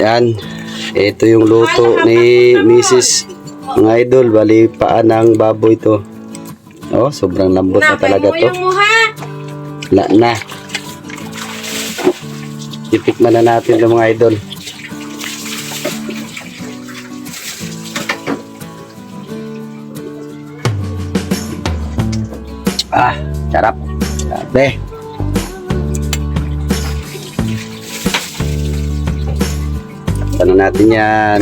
Yan. Ito yung luto ni Mrs. Mga idol. Bali paan ng baboy to. Oh, sobrang lambot na talaga to. Wala na. Itikman na natin ito mga idol. Ah, sarap. Sabi. Ano natin yan.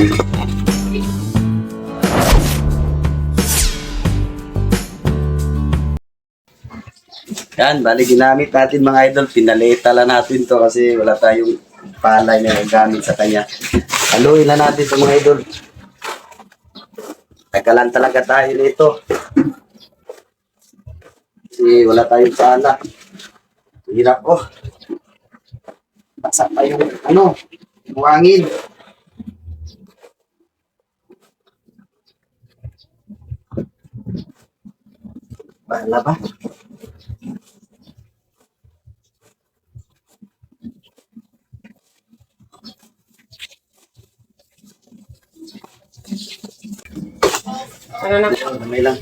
Yan, bali ginamit natin mga idol. Pinalita lang natin to kasi wala tayong palay na gamit sa kanya. Haluin na natin ito mga idol. Tagalan talaga tayo nito. Kasi wala tayong pala. Hirap oh. Basa pa yung buhangin. Bahala ba? Ano na? Damay lang.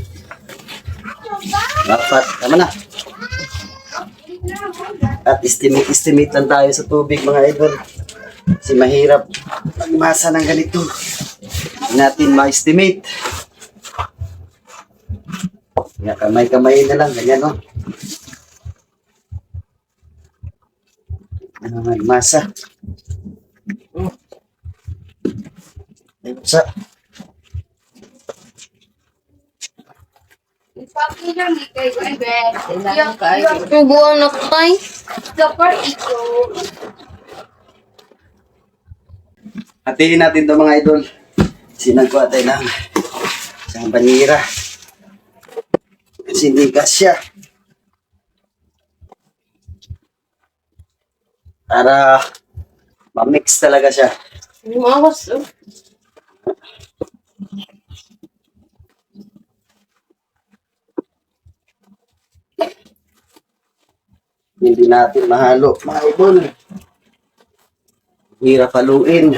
Dapat, tama na. At estimate lang tayo sa tubig mga idol. Kasi mahirap magmasa ng ganito. Hindi natin ma-estimate. Kaya kamay-kamay na lang. Ganyan o. Ano magmasa? Sa Buwang na kay. hatiin natin ito mga idol. Sinagwa tayo ng isang banira. Kasi hindi kasya. Para ma-mix talaga siya. Umawas. Hindi natin mahalo mga idol. Hirap haluin.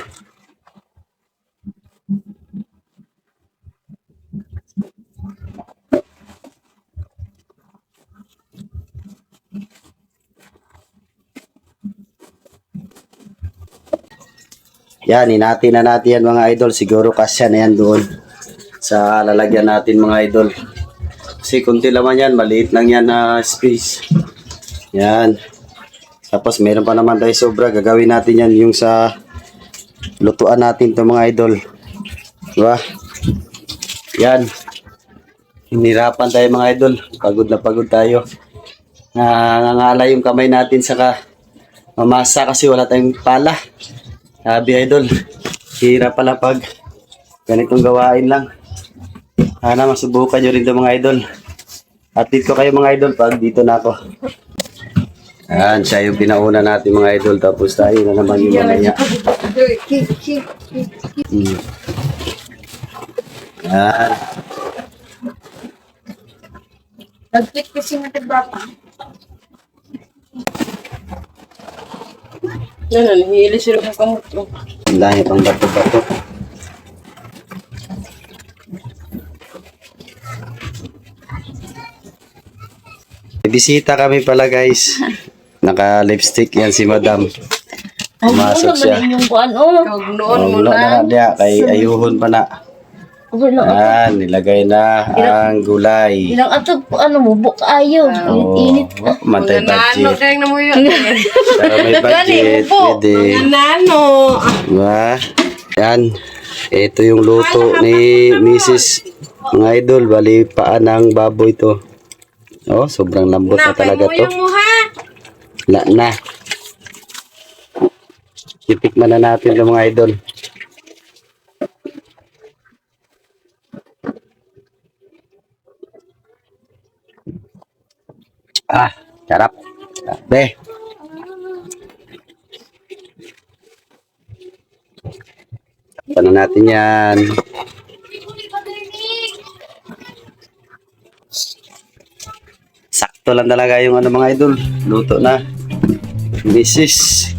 Yan, hinati na natin yan mga idol. Siguro kasya na yan doon sa lalagyan natin mga idol. Kasi kunti laman yan, maliit lang yan na space. Yan. Tapos meron pa naman tayo sobra. Gagawin natin yan yung sa lutuan natin to mga idol. Diba? Yan. Hinirapan tayo mga idol. Pagod na pagod tayo. Nangangala yung kamay natin saka mamasa kasi wala tayong pala. Sabi idol, hirap pala pag ganitong gawain lang. Sana masubukan nyo rin ito mga idol. Atid ko kayo mga idol pag dito na ako. Ayan, siya yung pinauna natin mga idol. Tapos tayo na naman yung malaya. Ayan. Nagpit kasi natin bata. Yan, nahihili sila ng kamot. Ang dami pang bato-bato. May bisita kami pala guys. Naka-lipstick yan si madam. Pumasok siya. Noon mo na dia kay ayuhon pa na. Yan, nilagay na ang gulay. Ilang atog mo, bukayo. Init ka. Mantay budget. Pero may budget, pwede. Nano. Diba? Yan. Ito yung luto ni Mrs. Mga idol. Bali paan ng baboy to. Oh, sobrang lambot na talaga to. Wala na. Itikman na natin ito mga idol. Ah, sarap. Sabi. Paano natin yan? Sakto lang talaga yung mga idol. Luto na. Misis.